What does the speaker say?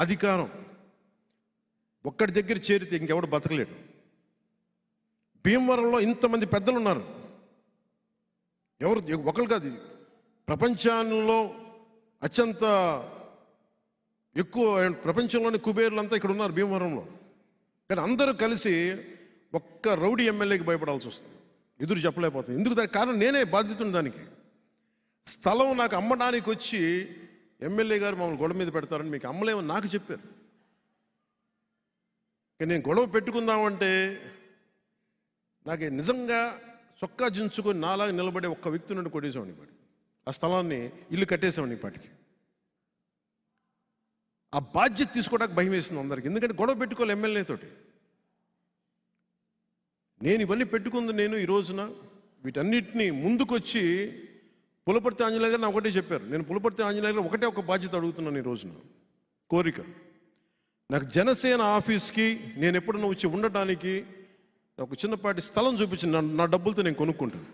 అధికారం ఒక్కడి దగ్గర చేరితే ఇంకెవడు బతకలేడు. భీమవరంలో ఇంతమంది పెద్దలు ఉన్నారు, ఎవరు ఒకరు కాదు, ప్రపంచంలో అత్యంత ఎక్కువ ప్రపంచంలోని కుబేర్లంతా ఇక్కడ ఉన్నారు భీమవరంలో. కానీ అందరూ కలిసి ఒక్క రౌడీ ఎమ్మెల్యేకి భయపడాల్సి వస్తుంది, ఎదురు చెప్పలేకపోతుంది. ఎందుకు? దానికి కారణం నేనే బాధ్యతను. దానికి స్థలం నాకు అమ్మడానికి వచ్చి ఎమ్మెల్యే గారు మమ్మల్ని గొడవ మీద పెడతారని మీకు అమ్మలేమని నాకు చెప్పారు. కానీ నేను గొడవ పెట్టుకుందామంటే నాకు నిజంగా చొక్కా జించుకొని నాలాగా నిలబడే ఒక్క వ్యక్తి నుండి కొట్టేసేవాడిని పాటి, ఆ స్థలాన్ని ఇల్లు కట్టేసేవాడిని పాటికి. ఆ బాధ్యత తీసుకోవడానికి భయం వేసింది అందరికి, ఎందుకంటే గొడవ పెట్టుకోవాలి ఎమ్మెల్యేతోటి. నేను ఇవన్నీ పెట్టుకుంది నేను ఈ రోజున వీటన్నిటినీ ముందుకొచ్చి పులపర్తి ఆంజనేయ గారు నాకు ఒకటే చెప్పారు. నేను పులపర్తి ఆంజనేయ గారు ఒకటే ఒక బాధ్యత అడుగుతున్నాను ఈ రోజున, కోరిక. నాకు జనసేన ఆఫీస్కి నేను ఎప్పుడన్నా వచ్చి ఉండటానికి ఒక చిన్నపాటి స్థలం చూపించి నా డబ్బులతో నేను కొనుక్కుంటాను.